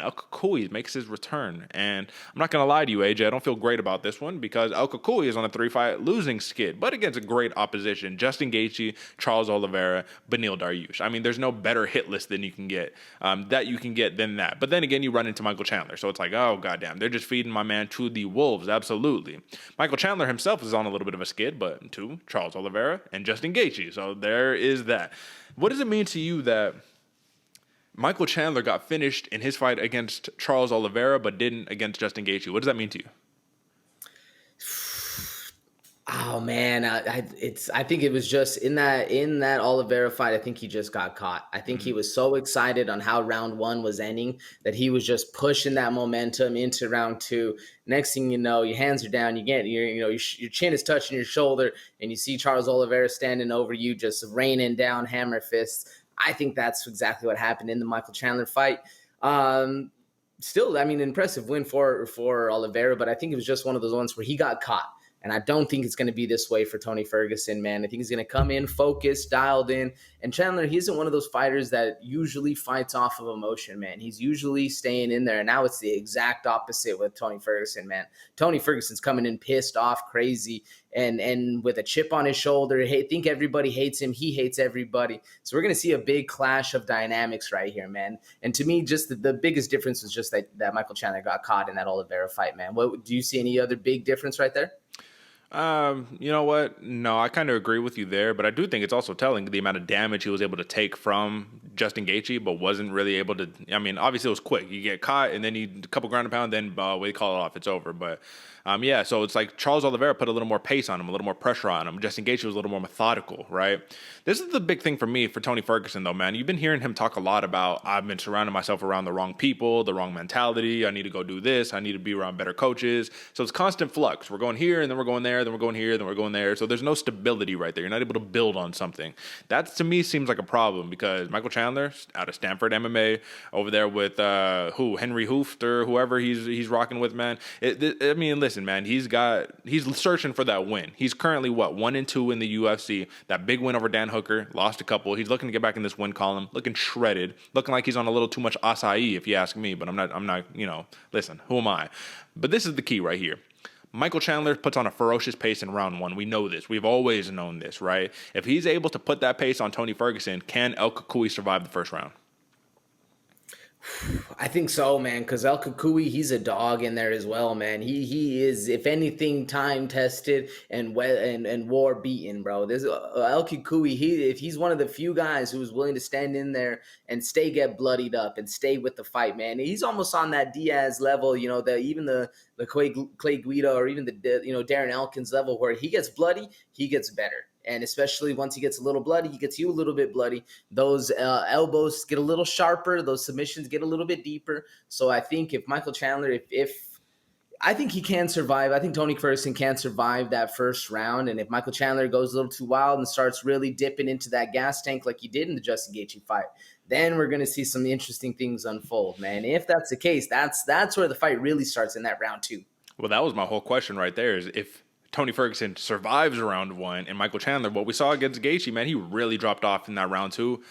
El Kakui makes his return. And I'm not going to lie to you, AJ, I don't feel great about this one because El Kakui is on a 3-fight losing skid, but against a great opposition. Justin Gaethje, Charles Oliveira, Beneil Dariush. I mean, there's no better hit list than you can get, than that. But then again, you run into Michael Chandler. So it's like, oh, goddamn, they're just feeding my man to the wolves. Absolutely. Michael Chandler himself is on a little bit of a skid, but to Charles Oliveira and Justin Gaethje. So there is that. What does it mean to you that Michael Chandler got finished in his fight against Charles Oliveira, but didn't against Justin Gaethje? What does that mean to you? Oh man, I think it was just in that Oliveira fight. I think he just got caught. I think he was so excited on how round one was ending that he was just pushing that momentum into round two. Next thing you know, your hands are down. Your chin is touching your shoulder, and you see Charles Oliveira standing over you, just raining down hammer fists. I think that's exactly what happened in the Michael Chandler fight. Still, I mean, impressive win for Oliveira, but I think it was just one of those ones where he got caught. And I don't think it's going to be this way for Tony Ferguson, man. I think he's going to come in focused, dialed in. And Chandler, he isn't one of those fighters that usually fights off of emotion, man. He's usually staying in there. And now it's the exact opposite with Tony Ferguson, man. Tony Ferguson's coming in pissed off, crazy, and with a chip on his shoulder. I think everybody hates him. He hates everybody. So we're going to see a big clash of dynamics right here, man. And to me, just the biggest difference was just that Michael Chandler got caught in that Oliveira fight, man. Do you see any other big difference right there? You know what? No, I kind of agree with you there, but I do think it's also telling the amount of damage he was able to take from Justin Gaethje, but wasn't really able to. I mean, obviously it was quick. You get caught, and then you a couple ground and pound, then we call it off. It's over. But yeah, so it's like Charles Oliveira put a little more pace on him, a little more pressure on him. Justin Gaethje was a little more methodical, right? This is the big thing for me for Tony Ferguson, though, man. You've been hearing him talk a lot about I've been surrounding myself around the wrong people, the wrong mentality. I need to go do this. I need to be around better coaches. So it's constant flux. We're going here, and then we're going there, then we're going here, then we're going there. So there's no stability right there. You're not able to build on something. That, to me, seems like a problem because Michael Chandler, out of Stanford MMA, over there with Henry Hooft or whoever he's rocking with, man. I mean, listen, man, he's searching for that win. He's currently, 1-2 in the UFC. That big win over Dan Hooker, lost a couple. He's looking to get back in this win column, looking shredded, looking like he's on a little too much acai, if you ask me, but I'm not, listen, who am I? But this is the key right here. Michael Chandler puts on a ferocious pace in round one. We know this. We've always known this, right? If he's able to put that pace on Tony Ferguson, can El Kakui survive the first round? I think so, man, because El Kakui, he's a dog in there as well, man. He is, if anything, time tested and war beaten, bro. There's El Kakui. If he's one of the few guys who's willing to stand in there and get bloodied up and stay with the fight, man. He's almost on that Diaz level, even the Clay Guida or even the Darren Elkins level where he gets bloody, he gets better. And especially once he gets a little bloody, he gets you a little bit bloody. Those elbows get a little sharper. Those submissions get a little bit deeper. So I think if Michael Chandler, if I think he can survive. I think Tony Ferguson can survive that first round. And if Michael Chandler goes a little too wild and starts really dipping into that gas tank like he did in the Justin Gaethje fight, then we're going to see some interesting things unfold, man. If that's the case, that's where the fight really starts in that round two. Well, that was my whole question right there is if Tony Ferguson survives round one and Michael Chandler, what we saw against Gaethje, man, he really dropped off in that round two.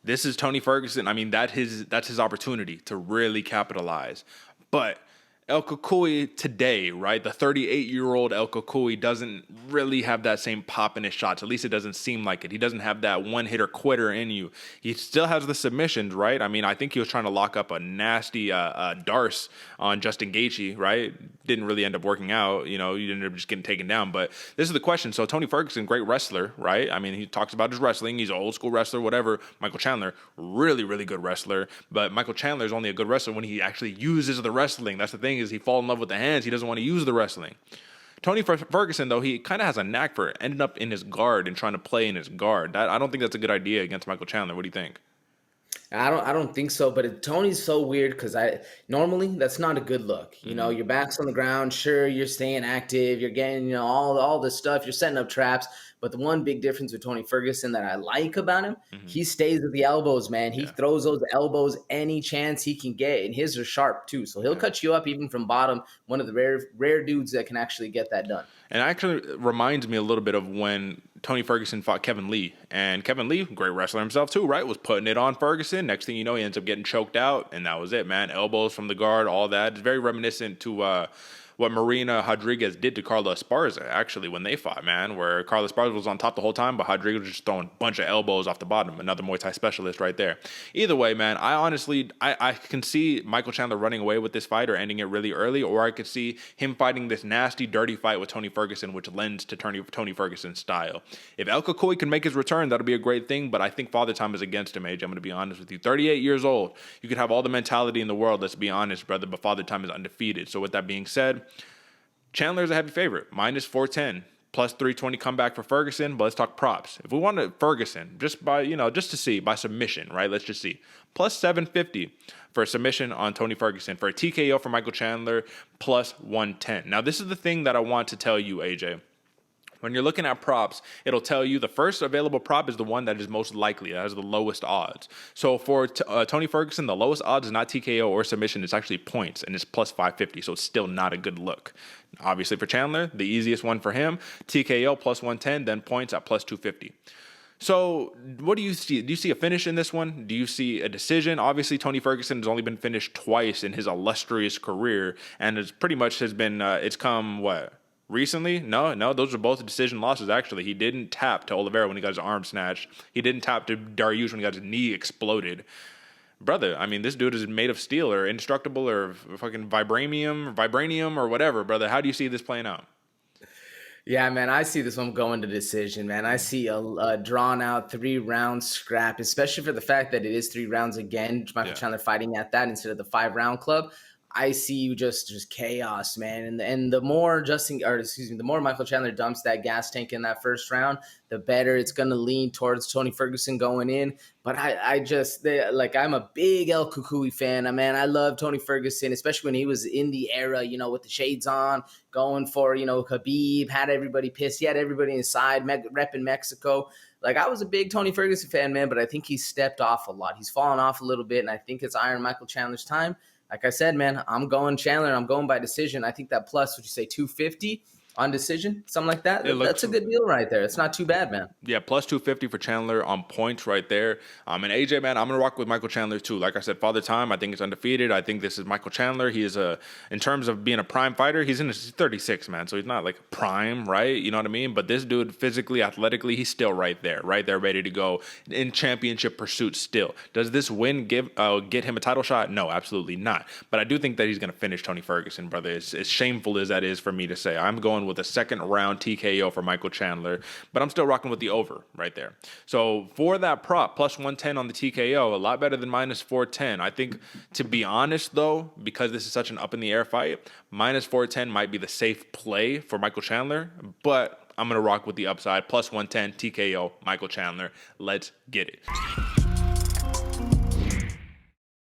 This is Tony Ferguson. I mean, that's his opportunity to really capitalize. But El Kakui today, right? The 38-year-old El Kakui doesn't really have that same pop in his shots. At least it doesn't seem like it. He doesn't have that one-hitter quitter in you. He still has the submissions, right? I mean, I think he was trying to lock up a nasty Darce on Justin Gaethje, right? Didn't really end up working out. You ended up just getting taken down. But this is the question. So Tony Ferguson, great wrestler, right? I mean, he talks about his wrestling. He's an old-school wrestler, whatever. Michael Chandler, really, really good wrestler. But Michael Chandler is only a good wrestler when he actually uses the wrestling. That's the thing. Is he fall in love with the hands. He doesn't want to use the wrestling. Tony Ferguson, though, he kind of has a knack for ending up in his guard and trying to play in his guard. I don't think that's a good idea against Michael Chandler. What do you think? I don't think so, but Tony's so weird because normally that's not a good look. Your back's on the ground. Sure, you're staying active. You're getting all this stuff. You're setting up traps. But the one big difference with Tony Ferguson that I like about him, he stays with the elbows, man. He throws those elbows any chance he can get, and his are sharp too. So he'll cut you up even from bottom. One of the rare dudes that can actually get that done. And it actually reminds me a little bit of when Tony Ferguson fought Kevin Lee. And Kevin Lee, great wrestler himself too, right? Was putting it on Ferguson. Ferguson. Next thing you know, he ends up getting choked out, and that was it, man. Elbows from the guard, all that. It's very reminiscent to what Marina Rodriguez did to Carla Esparza, actually, when they fought, man, where Carla Esparza was on top the whole time, but Rodriguez was just throwing a bunch of elbows off the bottom. Another Muay Thai specialist right there. Either way, man, I honestly, I can see Michael Chandler running away with this fight or ending it really early, or I could see him fighting this nasty, dirty fight with Tony Ferguson, which lends to Tony Ferguson's style. If El Kakui can make his return, that'll be a great thing, but I think Father Time is against him, AJ. I'm going to be honest with you. 38 years old. You could have all the mentality in the world, let's be honest, brother, but Father Time is undefeated. So with that being said, Chandler's a heavy favorite, minus 410, plus 320 comeback for Ferguson. But let's talk props. If we want to Ferguson, just to see by submission, right? Let's just see. Plus 750 for a submission on Tony Ferguson. For a TKO for Michael Chandler, plus 110. Now, this is the thing that I want to tell you, AJ. When you're looking at props, it'll tell you the first available prop is the one that is most likely, that has the lowest odds. So for Tony Ferguson, the lowest odds is not TKO or submission, it's actually points, and it's plus 550, so it's still not a good look. Obviously for Chandler, the easiest one for him, TKO plus 110, then points at plus 250. So what do you see? Do you see a finish in this one? Do you see a decision? Obviously, Tony Ferguson has only been finished twice in his illustrious career, and it's pretty much has been, it's come, what? Recently? No, those are both decision losses, actually. He didn't tap to Oliveira when he got his arm snatched. He didn't tap to Dariush when he got his knee exploded. Brother, I mean, this dude is made of steel or indestructible or fucking vibranium or whatever, brother. How do you see this playing out? Yeah, man, I see this one going to decision, man. I see a drawn-out 3-round scrap, especially for the fact that it is 3 rounds again. Michael Chandler fighting at that instead of the 5-round club. I see you just chaos, man. And the more the more Michael Chandler dumps that gas tank in that first round, the better it's going to lean towards Tony Ferguson going in. But I'm a big El Kukui fan. Man, I love Tony Ferguson, especially when he was in the era, with the shades on, going for, Khabib, had everybody pissed. He had everybody inside, repping Mexico. Like, I was a big Tony Ferguson fan, man, but I think he's stepped off a lot. He's fallen off a little bit, and I think it's Iron Michael Chandler's time. Like I said, man, I'm going Chandler. I'm going by decision. I think that plus, would you say 250 on decision? Something like that? That's a good deal right there. It's not too bad, man. Yeah, plus 250 for Chandler on points right there. And AJ, man, I'm going to rock with Michael Chandler too. Like I said, Father Time, I think it's undefeated. I think this is Michael Chandler. He is in terms of being a prime fighter, he's in his 36, man. So he's not like prime, right? You know what I mean? But this dude, physically, athletically, he's still right there, ready to go in championship pursuit still. Does this win get him a title shot? No, absolutely not. But I do think that he's going to finish Tony Ferguson, brother. As shameful as that is for me to say. I'm going with a second round TKO for Michael Chandler, but I'm still rocking with the over right there. So for that prop, plus 110 on the TKO, a lot better than minus 410. I think, to be honest though, because this is such an up in the air fight, minus 410 might be the safe play for Michael Chandler, but I'm going to rock with the upside, plus 110 TKO Michael Chandler. Let's get it.